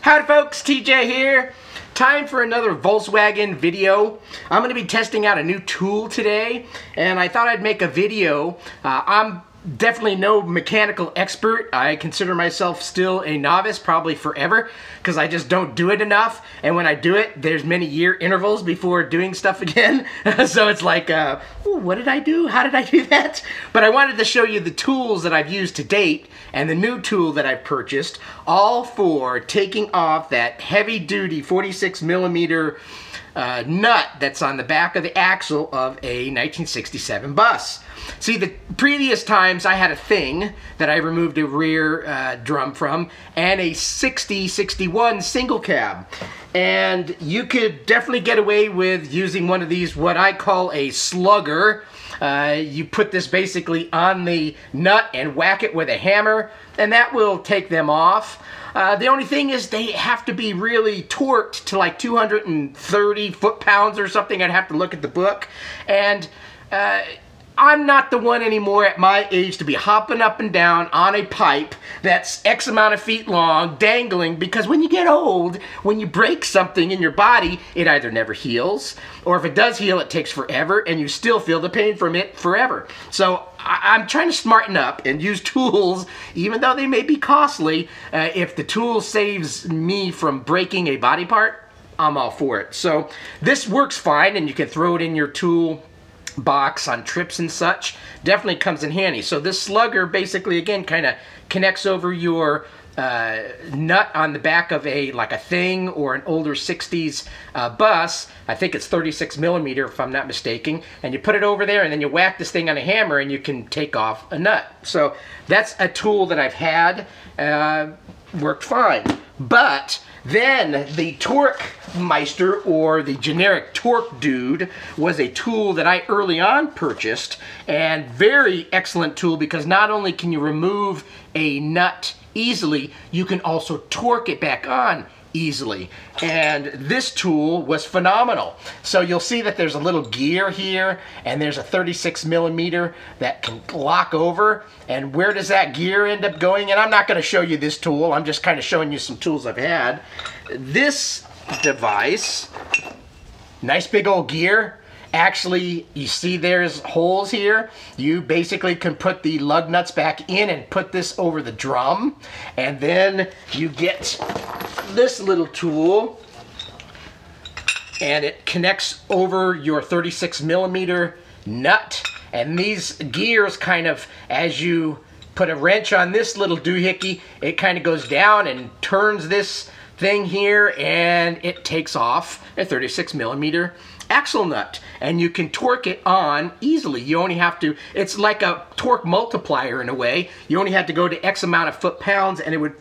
Howdy folks, TJ here. Time for another Volkswagen video. I'm going to be testing out a new tool today, and I thought I'd make a video. I'm definitely no mechanical expert. I consider myself still a novice, probably forever, because I just don't do it enough, and when I do it, there's many year intervals before doing stuff again. So it's like, ooh, what did I do? How did I do that? But I wanted to show you the tools that I've used to date and the new tool that I've purchased, all for taking off that heavy-duty 46mm nut that's on the back of the axle of a 1967 bus. See, the previous times I had a thing that I removed a rear drum from and a 60-61 single cab. And you could definitely get away with using one of these, what I call a slugger. You put this basically on the nut and whack it with a hammer, and that will take them off. The only thing is they have to be really torqued to like 230 foot-pounds or something. I'd have to look at the book. And I'm not the one anymore at my age to be hopping up and down on a pipe that's X amount of feet long, dangling, because when you get old, when you break something in your body, it either never heals, or if it does heal, it takes forever, and you still feel the pain from it forever. So I'm trying to smarten up and use tools, even though they may be costly. If the tool saves me from breaking a body part, I'm all for it. So this works fine, and you can throw it in your tool box on trips and such. Definitely comes in handy. So this slugger basically, again, kind of connects over your nut on the back of like a thing or an older 60s bus. I think it's 36mm if I'm not mistaken, and you put it over there and then you whack this thing on a hammer and you can take off a nut. So that's a tool that I've had, worked fine. But then the Torque Meister, or the generic Torque Dude, was a tool that I early on purchased, and very excellent tool because not only can you remove a nut easily, you can also torque it back on easily. And this tool was phenomenal. So you'll see that there's a little gear here, and there's a 36mm that can lock over. And where does that gear end up going? And I'm not going to show you this tool, I'm just kind of showing you some tools I've had. This device, nice big old gear. Actually, you see there's holes here. You basically can put the lug nuts back in and put this over the drum. And then you get this little tool, and it connects over your 36mm nut. And these gears kind of, as you put a wrench on this little doohickey, it kind of goes down and turns this thing here, and it takes off a 36mm axle nut, and you can torque it on easily. You only have to, it's like a torque multiplier in a way. You only have to go to X amount of foot-pounds, and it would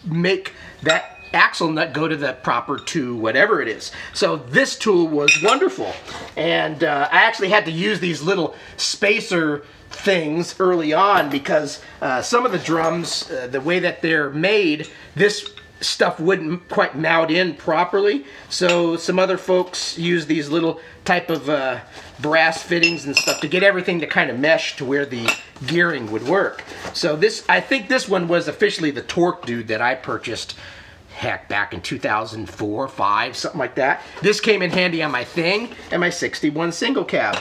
make that axle nut go to the proper to whatever it is. So this tool was wonderful, and I actually had to use these little spacer things early on because some of the drums, the way that they're made, this stuff wouldn't quite mount in properly, so some other folks use these little type of brass fittings and stuff to get everything to kind of mesh to where the gearing would work. So this, I think this one was officially the Torque Dude that I purchased, heck, back in 2004, 5, something like that. This came in handy on my thing and my 61 single cab.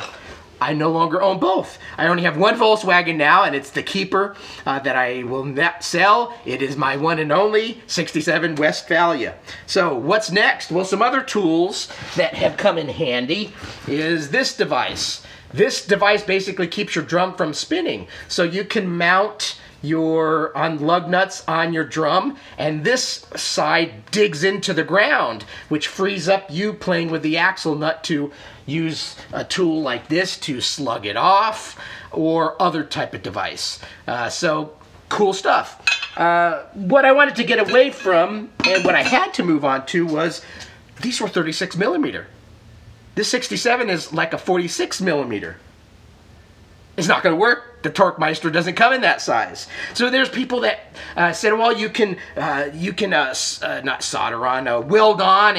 I no longer own both. I only have one Volkswagen now, and it's the keeper that I will not sell. It is my one and only 67 Westphalia. So what's next? Well, some other tools that have come in handy is this device. This device basically keeps your drum from spinning. So you can mount your lug nuts on your drum, and this side digs into the ground, which frees up you playing with the axle nut to use a tool like this to slug it off, or other type of device. So cool stuff. What I wanted to get away from, and what I had to move on to, was these were 36mm. This 67 is like a 46mm. It's not going to work. the Torque Meister doesn't come in that size. So there's people that said, well, you can not solder on, weld on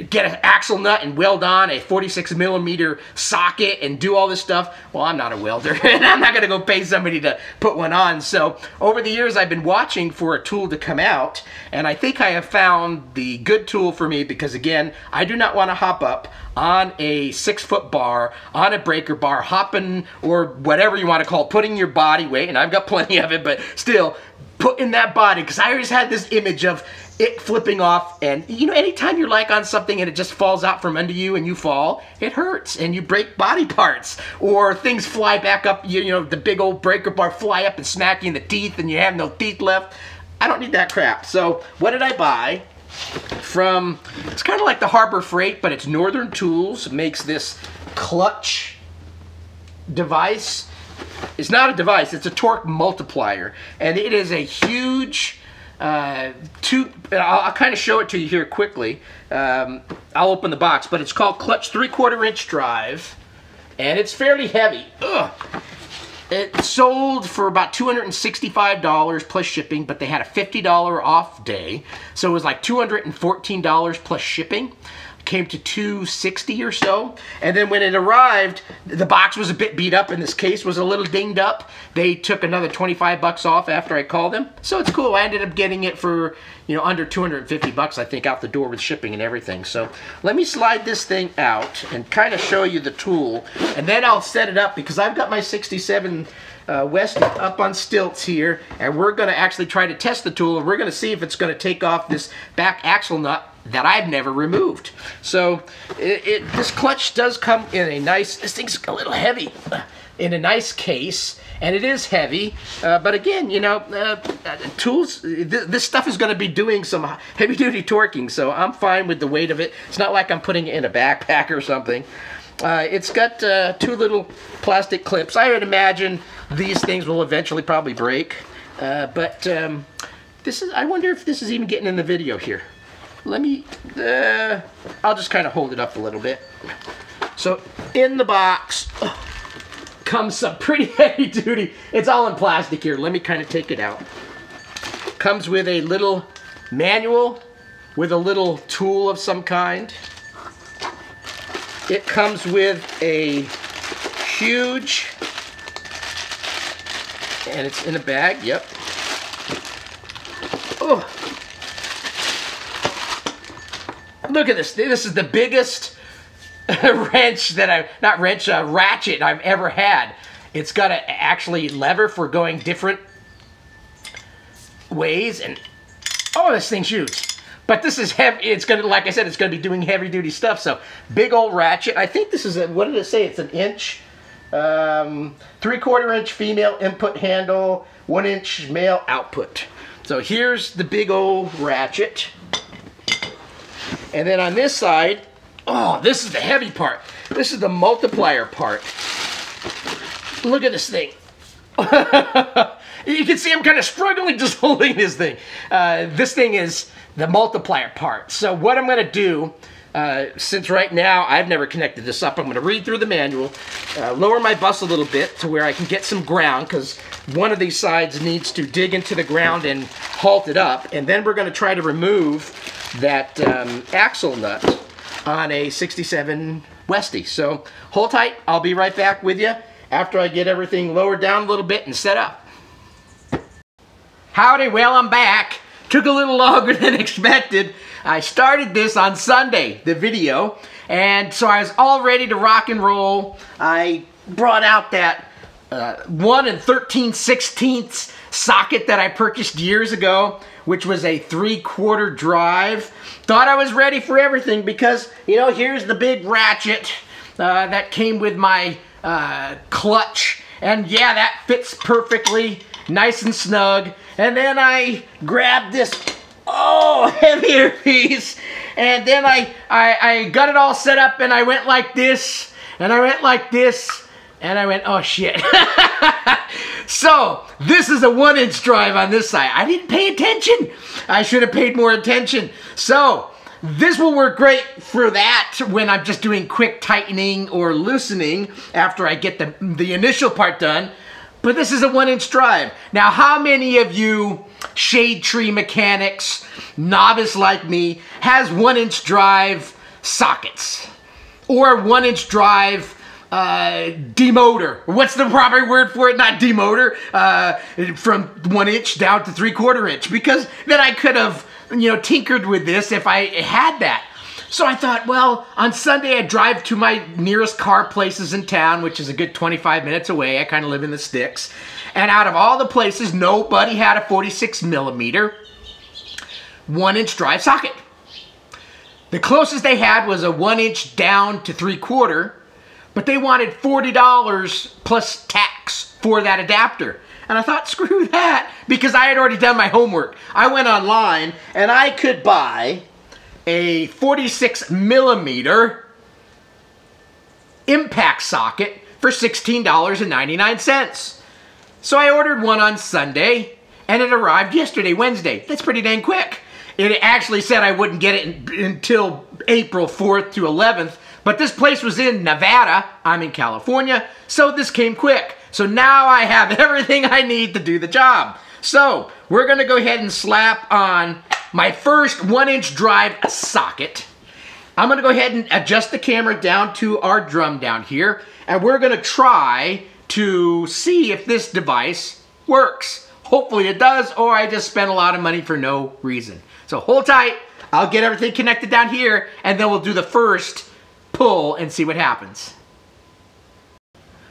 get an axle nut and weld on a 46mm socket and do all this stuff. Well, I'm not a welder, and I'm not going to go pay somebody to put one on. So over the years, I've been watching for a tool to come out, and I think I have found the good tool for me, because again, I do not want to hop up on a 6-foot bar, on a breaker bar, hopping, or whatever you want to call it, putting your body weight, and I've got plenty of it, but still, putting that body, because I always had this image of it flipping off, and you know, anytime you're like on something and it just falls out from under you and you fall, it hurts, and you break body parts, or things fly back up, you know, the big old breaker bar fly up and smack you in the teeth, and you have no teeth left. I don't need that crap. So what did I buy? From, it's kind of like the Harbor Freight, but it's Northern Tools makes this Klutch device. It's not a device, it's a torque multiplier, and it is a huge I'll kind of show it to you here quickly. I'll open the box, but it's called Klutch 3/4 inch drive, and it's fairly heavy. Ugh. It sold for about $265 plus shipping, but they had a $50 off day, so it was like $214 plus shipping. Came to $260 or so, and then when it arrived, the box was a bit beat up and this case was a little dinged up. They took another 25 bucks off after I called them, so it's cool. I ended up getting it for, you know, under 250 bucks, I think, out the door with shipping and everything. So let me slide this thing out and kind of show you the tool, and then I'll set it up, because I've got my 67 Westy up on stilts here, and we're going to actually try to test the tool, and we're going to see if it's going to take off this back axle nut that I've never removed. So this Klutch does come in a nice, this thing's a little heavy, in a nice case, and it is heavy, but again, you know, tools, this stuff is going to be doing some heavy-duty torquing, so I'm fine with the weight of it. It's not like I'm putting it in a backpack or something. It's got 2 little plastic clips. I would imagine these things will eventually probably break, but this is, I wonder if this is even getting in the video here. Let me, I'll just kind of hold it up a little bit. So in the box comes some pretty heavy duty, it's all in plastic here. Let me kind of take it out. Comes with a little manual with a little tool of some kind. It comes with a huge, and it's in a bag, yep. Oh. Look at this. This is the biggest wrench that ratchet I've ever had. It's got an actually lever for going different ways, and oh, this thing's huge. But this is heavy. It's gonna, like I said, it's gonna be doing heavy duty stuff. So big old ratchet. I think this is a, what did it say? It's an inch, 3/4 inch female input handle, 1 inch male output. So here's the big old ratchet. And then on this side, oh, this is the heavy part. This is the multiplier part. Look at this thing. You can see I'm kind of struggling just holding this thing. This thing is the multiplier part. So what I'm going to do, since right now I've never connected this up, I'm going to read through the manual, lower my bus a little bit to where I can get some ground, because one of these sides needs to dig into the ground and halt it up, and then we're going to try to remove that axle nut on a 67 Westy. So hold tight, I'll be right back with you after I get everything lowered down a little bit and set up. Howdy, well, I'm back. Took a little longer than expected. I started this on Sunday, the video, and so I was all ready to rock and roll. I brought out that 1 13/16 socket that I purchased years ago, which was a 3/4 drive. Thought I was ready for everything because, you know, here's the big ratchet that came with my Klutch, and yeah, that fits perfectly, nice and snug. And then I grabbed this, oh, heavier piece, and then I got it all set up, and I went like this, and I went like this, and I went, oh shit. So this is a 1-inch drive on this side. I didn't pay attention. I should have paid more attention. So this will work great for that when I'm just doing quick tightening or loosening after I get the initial part done. But this is a 1-inch drive. Now, how many of you shade tree mechanics, novice like me, has 1-inch drive sockets? Or 1-inch drive demotor? What's the proper word for it? Not demotor. From 1 inch down to 3/4 inch. Because then I could have, you know, tinkered with this if I had that. So I thought, well, on Sunday I drive to my nearest car places in town, which is a good 25 minutes away. I kind of live in the sticks. And out of all the places, nobody had a 46mm 1-inch drive socket. The closest they had was a 1-inch down to 3/4, but they wanted $40 plus tax for that adapter. And I thought, screw that, because I had already done my homework. I went online and I could buy a 46mm impact socket for $16.99. So I ordered one on Sunday and it arrived yesterday, Wednesday. That's pretty dang quick. It actually said I wouldn't get it until April 4th to 11th, but this place was in Nevada. I'm in California, so this came quick. So now I have everything I need to do the job. So we're gonna go ahead and slap on my first 1-inch drive socket. I'm gonna go ahead and adjust the camera down to our drum down here, and we're gonna try to see if this device works. Hopefully it does, or I just spent a lot of money for no reason. So hold tight, I'll get everything connected down here, and then we'll do the first pull and see what happens.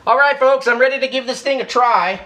All right, folks, I'm ready to give this thing a try.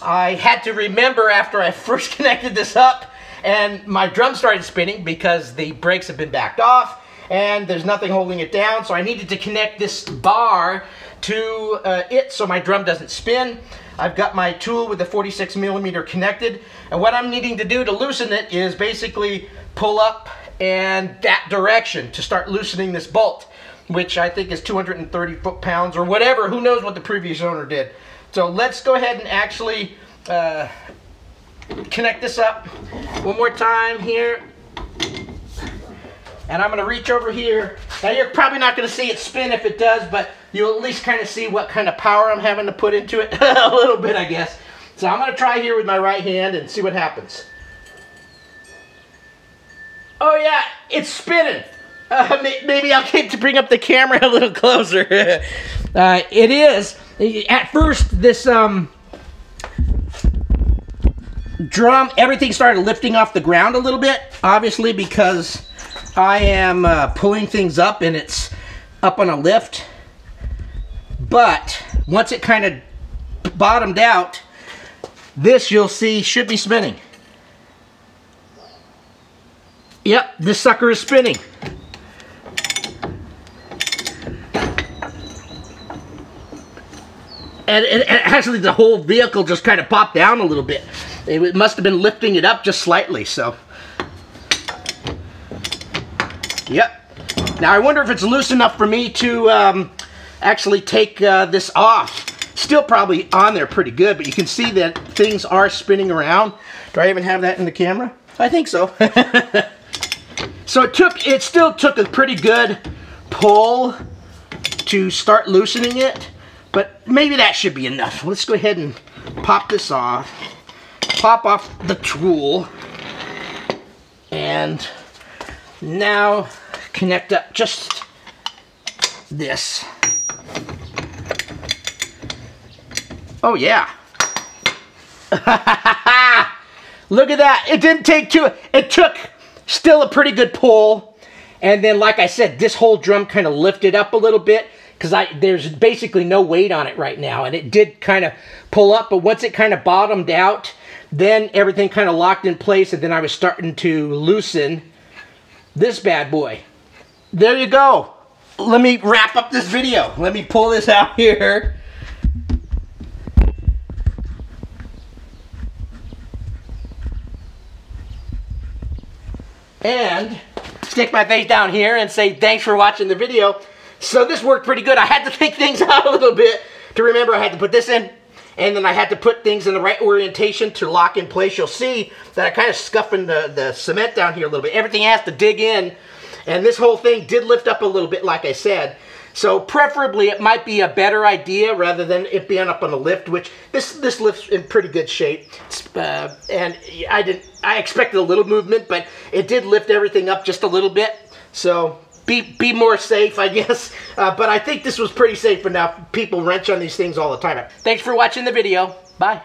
I had to remember after I first connected this up, and my drum started spinning because the brakes have been backed off, and there's nothing holding it down, so I needed to connect this bar to it so my drum doesn't spin. I've got my tool with the 46mm connected, and what I'm needing to do to loosen it is basically pull up and that direction to start loosening this bolt, which I think is 230 foot-pounds or whatever. Who knows what the previous owner did. So let's go ahead and actually connect this up one more time here. And I'm going to reach over here. Now you're probably not going to see it spin if it does, but you'll at least kind of see what kind of power I'm having to put into it. A little bit, I guess. So I'm going to try here with my right hand and see what happens. Oh yeah, it's spinning. Maybe I'll get to bring up the camera a little closer. It is. At first, this drum, everything started lifting off the ground a little bit, obviously because I am pulling things up and it's up on a lift. But once it kind of bottomed out, this you'll see should be spinning. Yep, this sucker is spinning. And actually the whole vehicle just kind of popped down a little bit. It must have been lifting it up just slightly, so. Yep. Now I wonder if it's loose enough for me to actually take this off. Still probably on there pretty good, but you can see that things are spinning around. Do I even have that in the camera? I think so. So it still took a pretty good pull to start loosening it. But maybe that should be enough. Let's go ahead and pop this off. Pop off the tool. And now connect up just this. Oh yeah. Look at that. It didn't take two. It took still a pretty good pull. And then like I said, this whole drum kind of lifted up a little bit. Because there's basically no weight on it right now, and it did kind of pull up, but once it kind of bottomed out, then everything kind of locked in place, and then I was starting to loosen this bad boy. There you go. Let me wrap up this video. Let me pull this out here. And stick my face down here and say thanks for watching the video. So this worked pretty good. I had to think things out a little bit to remember I had to put this in, and then I had to put things in the right orientation to lock in place. You'll see that I kind of scuffing the cement down here a little bit. Everything has to dig in And this whole thing did lift up a little bit, like I said. So preferably it might be a better idea rather than it being up on a lift, which this lift's in pretty good shape. And I expected a little movement, but it did lift everything up just a little bit. So be more safe, I guess. But I think this was pretty safe enough. People wrench on these things all the time. Thanks for watching the video. Bye.